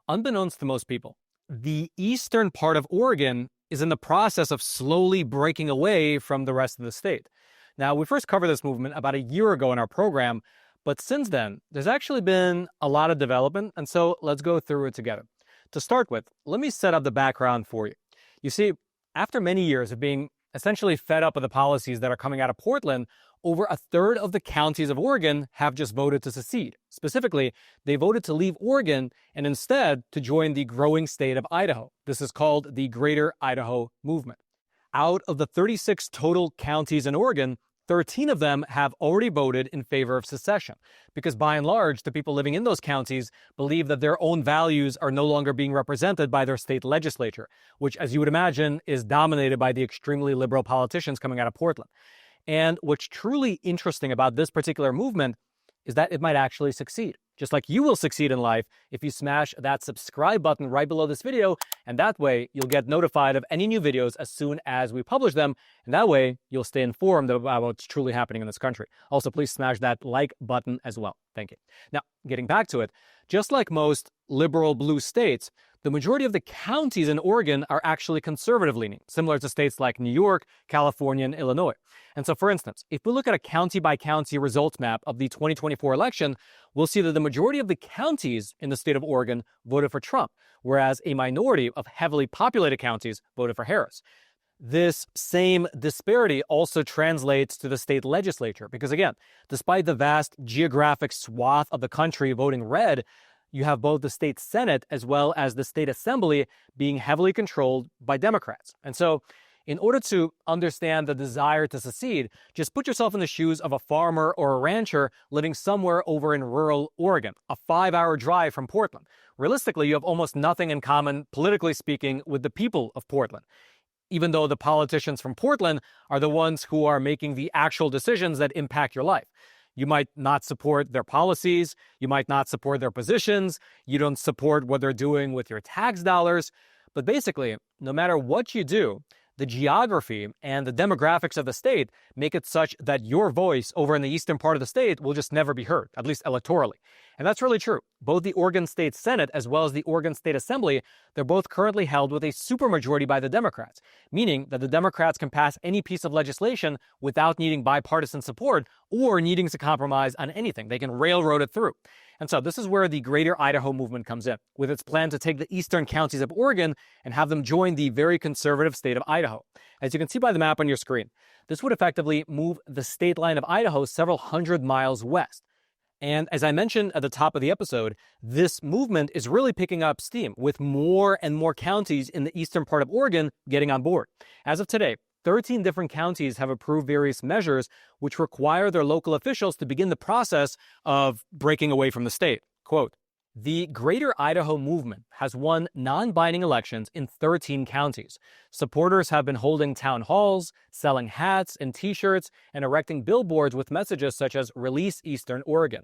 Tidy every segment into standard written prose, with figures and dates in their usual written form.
Unbeknownst to most people, the eastern part of Oregon is in the process of slowly breaking away from the rest of the state. Now, we first covered this movement about a year ago in our program, but since then, there's actually been a lot of development, and so let's go through it together. To start with, let me set up the background for you. You see, after many years of being essentially fed up with the policies that are coming out of Portland, over a third of the counties of Oregon have just voted to secede. Specifically, they voted to leave Oregon and instead to join the growing state of Idaho. This is called the Greater Idaho Movement. Out of the 36 total counties in Oregon, 13 of them have already voted in favor of secession, because by and large, the people living in those counties believe that their own values are no longer being represented by their state legislature, which, as you would imagine, is dominated by the extremely liberal politicians coming out of Portland. And what's truly interesting about this particular movement is that it might actually succeed. Just like you will succeed in life if you smash that subscribe button right below this video, and that way you'll get notified of any new videos as soon as we publish them, and that way you'll stay informed about what's truly happening in this country. Also, please smash that like button as well. Thank you. Now, getting back to it, just like most liberal blue states, the majority of the counties in Oregon are actually conservative-leaning, similar to states like New York, California, and Illinois. And so, for instance, if we look at a county-by-county results map of the 2024 election, we'll see that the majority of the counties in the state of Oregon voted for Trump, whereas a minority of heavily populated counties voted for Harris. This same disparity also translates to the state legislature, because again, despite the vast geographic swath of the country voting red, you have both the state Senate as well as the state assembly being heavily controlled by Democrats. And so, in order to understand the desire to secede, just put yourself in the shoes of a farmer or a rancher living somewhere over in rural Oregon, a 5-hour drive from Portland. Realistically, you have almost nothing in common, politically speaking, with the people of Portland, even though the politicians from Portland are the ones who are making the actual decisions that impact your life. You might not support their policies, you might not support their positions, you don't support what they're doing with your tax dollars, but basically, no matter what you do, the geography and the demographics of the state make it such that your voice over in the eastern part of the state will just never be heard, at least electorally. And that's really true. Both the Oregon State Senate as well as the Oregon State Assembly, they're both currently held with a supermajority by the Democrats, meaning that the Democrats can pass any piece of legislation without needing bipartisan support or needing to compromise on anything. They can railroad it through. And so this is where the Greater Idaho Movement comes in, with its plan to take the eastern counties of Oregon and have them join the very conservative state of Idaho. As you can see by the map on your screen, this would effectively move the state line of Idaho several hundred miles west. And as I mentioned at the top of the episode, this movement is really picking up steam, with more and more counties in the eastern part of Oregon getting on board. As of today, 13 different counties have approved various measures which require their local officials to begin the process of breaking away from the state. Quote, "The Greater Idaho Movement has won non-binding elections in 13 counties. Supporters have been holding town halls, selling hats and t-shirts, and erecting billboards with messages such as 'Release Eastern Oregon.'"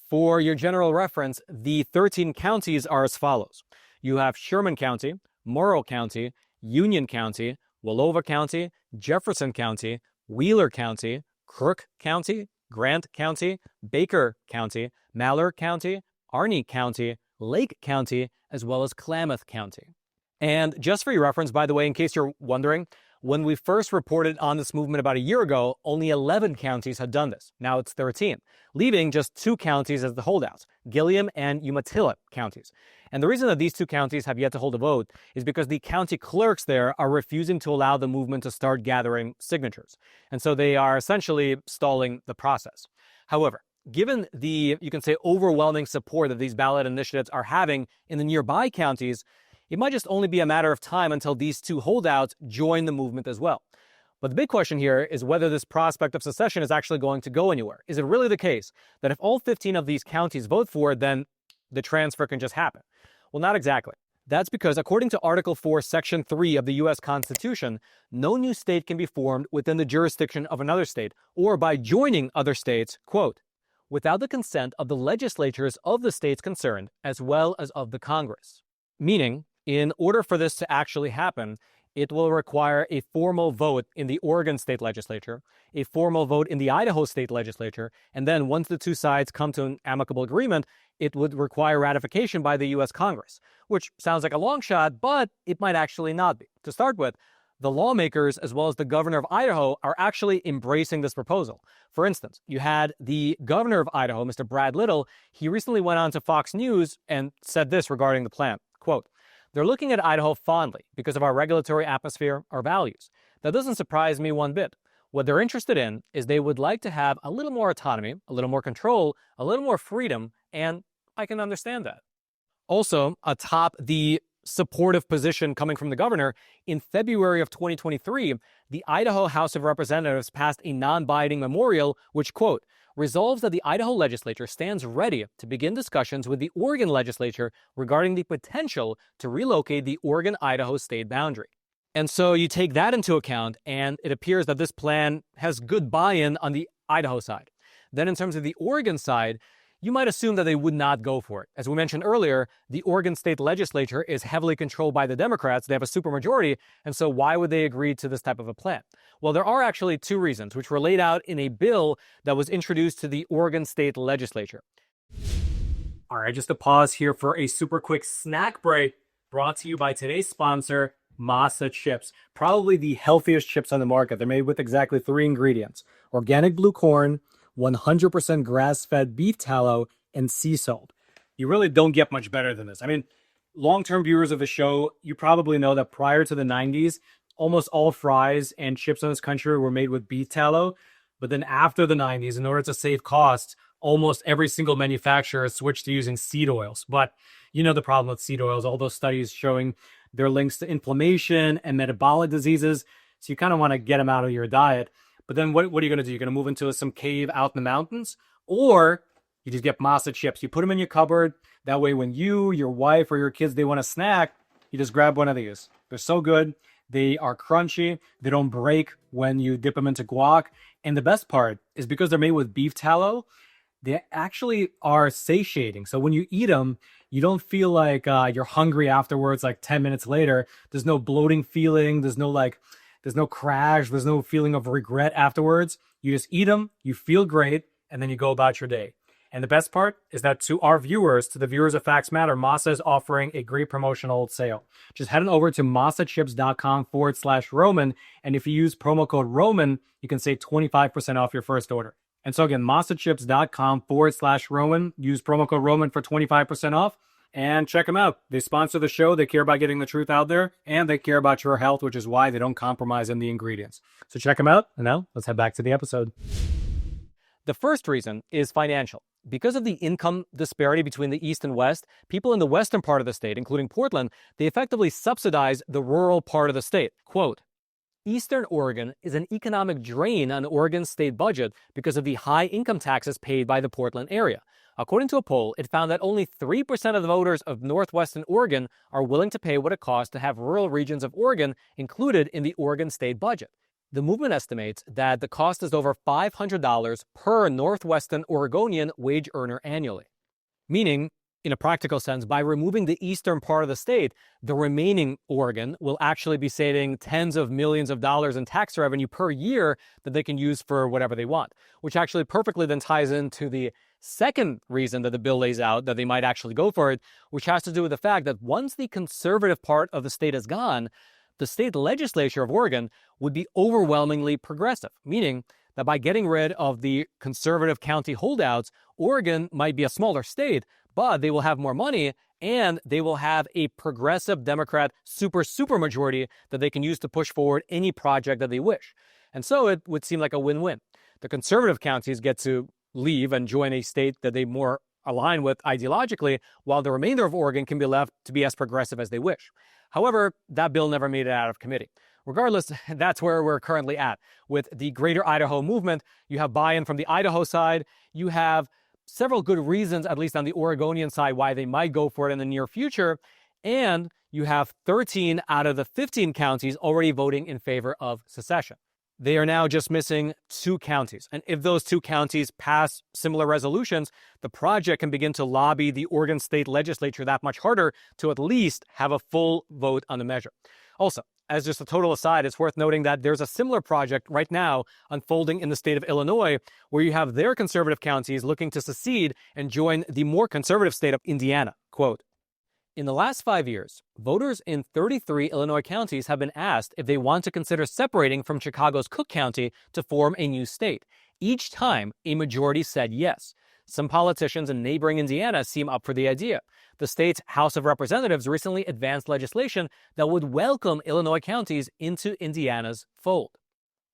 For your general reference, the 13 counties are as follows. You have Sherman County, Morrow County, Union County, Wallowa County, Jefferson County, Wheeler County, Crook County, Grant County, Baker County, Malheur County, Arney County, Lake County, as well as Klamath County. And just for your reference, by the way, in case you're wondering, when we first reported on this movement about a year ago, only 11 counties had done this. Now it's 13, leaving just 2 counties as the holdouts, Gilliam and Umatilla counties. And the reason that these 2 counties have yet to hold a vote is because the county clerks there are refusing to allow the movement to start gathering signatures. And so they are essentially stalling the process. However, given the, you can say, overwhelming support that these ballot initiatives are having in the nearby counties, it might just only be a matter of time until these 2 holdouts join the movement as well. But the big question here is whether this prospect of secession is actually going to go anywhere. Is it really the case that if all 15 of these counties vote for it, then the transfer can just happen? Well, not exactly. That's because according to Article 4, Section 3 of the U.S. Constitution, no new state can be formed within the jurisdiction of another state or by joining other states, quote, "without the consent of the legislatures of the states concerned as well as of the Congress." Meaning, in order for this to actually happen, it will require a formal vote in the Oregon state legislature, a formal vote in the Idaho state legislature, and then once the two sides come to an amicable agreement, it would require ratification by the U.S. Congress, which sounds like a long shot, but it might actually not be. To start with, the lawmakers, as well as the governor of Idaho, are actually embracing this proposal. For instance, you had the governor of Idaho, Mr. Brad Little. He recently went on to Fox News and said this regarding the plan, quote, "They're looking at Idaho fondly because of our regulatory atmosphere, our values. That doesn't surprise me one bit. What they're interested in is they would like to have a little more autonomy, a little more control, a little more freedom, and I can understand that." Also, atop the supportive position coming from the governor, in February of 2023, the Idaho House of Representatives passed a non-binding memorial which, quote, "resolves that the Idaho legislature stands ready to begin discussions with the Oregon legislature regarding the potential to relocate the Oregon-Idaho state boundary." And so you take that into account, and it appears that this plan has good buy-in on the Idaho side. Then in terms of the Oregon side, you might assume that they would not go for it. As we mentioned earlier, the Oregon state legislature is heavily controlled by the Democrats. They have a supermajority, and so why would they agree to this type of a plan? Well, there are actually two reasons, which were laid out in a bill that was introduced to the Oregon state legislature. All right, just a pause here for a super quick snack break brought to you by today's sponsor, Masa Chips. Probably the healthiest chips on the market. They're made with exactly 3 ingredients: organic blue corn, 100% grass-fed beef tallow, and sea salt. You really don't get much better than this. I mean, long-term viewers of the show, you probably know that prior to the 90s, almost all fries and chips in this country were made with beef tallow. But then after the 90s, in order to save costs, almost every single manufacturer switched to using seed oils. But you know the problem with seed oils, all those studies showing their links to inflammation and metabolic diseases. So you kind of want to get them out of your diet. But then what are you going to do? You're going to move into some cave out in the mountains? Or you just get Masa chips. You put them in your cupboard. That way when you, your wife, or your kids, they want a snack, you just grab one of these. They're so good. They are crunchy. They don't break when you dip them into guac. And the best part is because they're made with beef tallow, they actually are satiating. So when you eat them, you don't feel like you're hungry afterwards, like 10 minutes later. There's no bloating feeling. There's no crash. There's no feeling of regret afterwards. You just eat them, you feel great, and then you go about your day. And the best part is that to our viewers, to the viewers of Facts Matter, Masa is offering a great promotional sale. Just head on over to masachips.com/Roman. And if you use promo code Roman, you can save 25% off your first order. And so again, masachips.com/Roman. Use promo code Roman for 25% off. And check them out. They sponsor the show. They care about getting the truth out there. And they care about your health, which is why they don't compromise in the ingredients. So check them out. And now let's head back to the episode. The first reason is financial. Because of the income disparity between the East and West, people in the western part of the state, including Portland, they effectively subsidize the rural part of the state. Quote, "Eastern Oregon is an economic drain on Oregon's state budget because of the high income taxes paid by the Portland area. According to a poll, it found that only 3% of the voters of northwestern Oregon are willing to pay what it costs to have rural regions of Oregon included in the Oregon state budget. The movement estimates that the cost is over $500 per northwestern Oregonian wage earner annually." Meaning, in a practical sense, by removing the eastern part of the state, the remaining Oregon will actually be saving tens of millions of dollars in tax revenue per year that they can use for whatever they want, which actually perfectly then ties into the second reason that the bill lays out that they might actually go for it, which has to do with the fact that once the conservative part of the state is gone, the state legislature of Oregon would be overwhelmingly progressive, meaning that by getting rid of the conservative county holdouts, Oregon might be a smaller state, but they will have more money and they will have a progressive Democrat super majority that they can use to push forward any project that they wish. And so it would seem like a win-win. The conservative counties get to leave and join a state that they more align with ideologically, while the remainder of Oregon can be left to be as progressive as they wish. However, that bill never made it out of committee. Regardless, that's where we're currently at. With the Greater Idaho movement, you have buy-in from the Idaho side. You have several good reasons, at least on the Oregonian side, why they might go for it in the near future. And you have 13 out of the 15 counties already voting in favor of secession. They are now just missing 2 counties. And if those 2 counties pass similar resolutions, the project can begin to lobby the Oregon state legislature that much harder to at least have a full vote on the measure. Also, as just a total aside, it's worth noting that there's a similar project right now unfolding in the state of Illinois, where you have their conservative counties looking to secede and join the more conservative state of Indiana. Quote, in the last 5 years, voters in 33 Illinois counties have been asked if they want to consider separating from Chicago's Cook County to form a new state. Each time, a majority said yes. Some politicians in neighboring Indiana seem up for the idea. The state's House of Representatives recently advanced legislation that would welcome Illinois counties into Indiana's fold.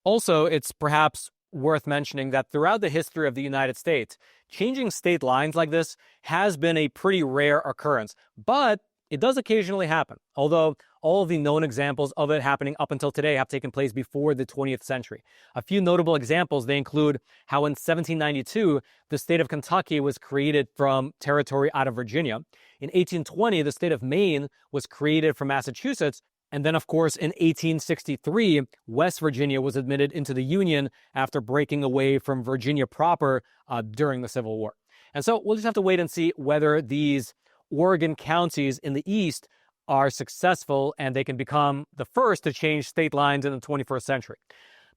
Also, it's perhaps worth mentioning that throughout the history of the United States, changing state lines like this has been a pretty rare occurrence, but it does occasionally happen, although all of the known examples of it happening up until today have taken place before the 20th century. A few notable examples, they include how in 1792, the state of Kentucky was created from territory out of Virginia. In 1820, the state of Maine was created from Massachusetts. And then, of course, in 1863, West Virginia was admitted into the Union after breaking away from Virginia proper during the Civil War. And so we'll just have to wait and see whether these Oregon counties in the East are successful and they can become the first to change state lines in the 21st century.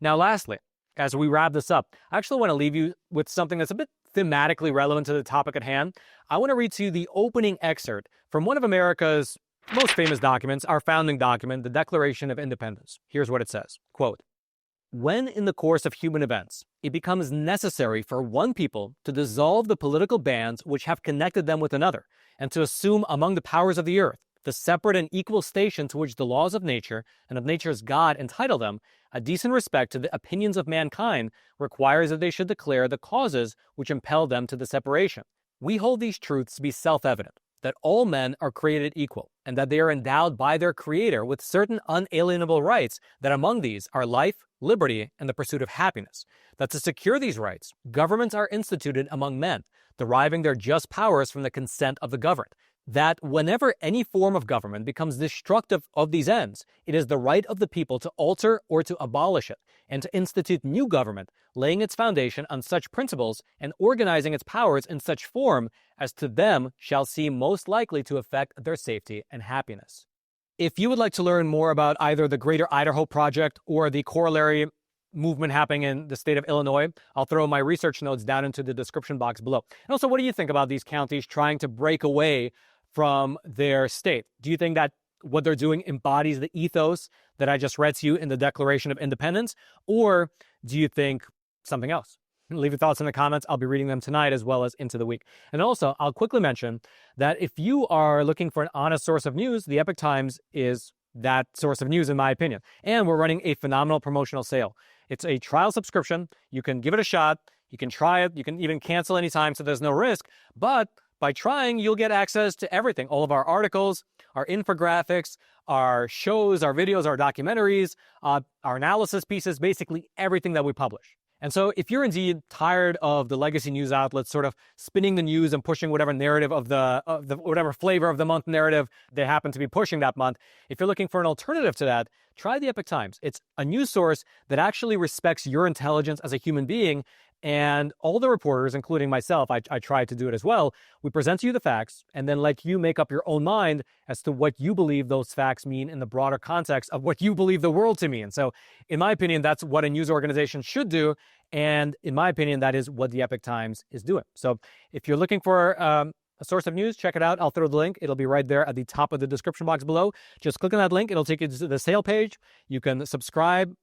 Now, lastly, as we wrap this up, I actually want to leave you with something that's a bit thematically relevant to the topic at hand. I want to read to you the opening excerpt from one of America's most famous documents, our founding document, the Declaration of Independence. Here's what it says, quote, when in the course of human events, it becomes necessary for one people to dissolve the political bands which have connected them with another, and to assume among the powers of the earth the separate and equal station to which the laws of nature and of nature's God entitle them, a decent respect to the opinions of mankind requires that they should declare the causes which impel them to the separation. We hold these truths to be self-evident, that all men are created equal, and that they are endowed by their Creator with certain unalienable rights, that among these are life, liberty, and the pursuit of happiness. That to secure these rights, governments are instituted among men, deriving their just powers from the consent of the governed. That whenever any form of government becomes destructive of these ends, it is the right of the people to alter or to abolish it, and to institute new government, laying its foundation on such principles and organizing its powers in such form as to them shall seem most likely to affect their safety and happiness. If you would like to learn more about either the Greater Idaho Project or the corollary movement happening in the state of Illinois, I'll throw my research notes down into the description box below. And also, what do you think about these counties trying to break away from their state? Do you think that what they're doing embodies the ethos that I just read to you in the Declaration of Independence? Or do you think something else? Leave your thoughts in the comments. I'll be reading them tonight as well as into the week. And also, I'll quickly mention that if you are looking for an honest source of news, the Epoch Times is that source of news, in my opinion. And we're running a phenomenal promotional sale. It's a trial subscription. You can give it a shot. You can try it. You can even cancel anytime, so there's no risk. But by trying, you'll get access to everything. All of our articles, our infographics, our shows, our videos, our documentaries, our analysis pieces, basically everything that we publish. And so if you're indeed tired of the legacy news outlets sort of spinning the news and pushing whatever narrative of the whatever flavor of the month narrative they happen to be pushing that month, if you're looking for an alternative to that, try the Epoch Times. It's a news source that actually respects your intelligence as a human being. And all the reporters, including myself, I try to do it as well. We present to you the facts and then let you make up your own mind as to what you believe those facts mean in the broader context of what you believe the world to mean. So in my opinion, that's what a news organization should do. And in my opinion, that is what the Epoch Times is doing. So if you're looking for a source of news, check it out. I'll throw the link. It'll be right there at the top of the description box below. Just click on that link. It'll take you to the sale page. You can subscribe,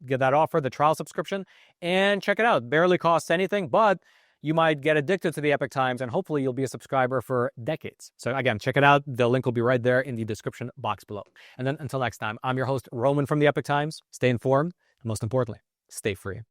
get that offer, the trial subscription, and check it out. Barely costs anything, but you might get addicted to the Epoch Times, and hopefully you'll be a subscriber for decades. So again, check it out. The link will be right there in the description box below. And then until next time, I'm your host, Roman from the Epoch Times. Stay informed, and most importantly, stay free.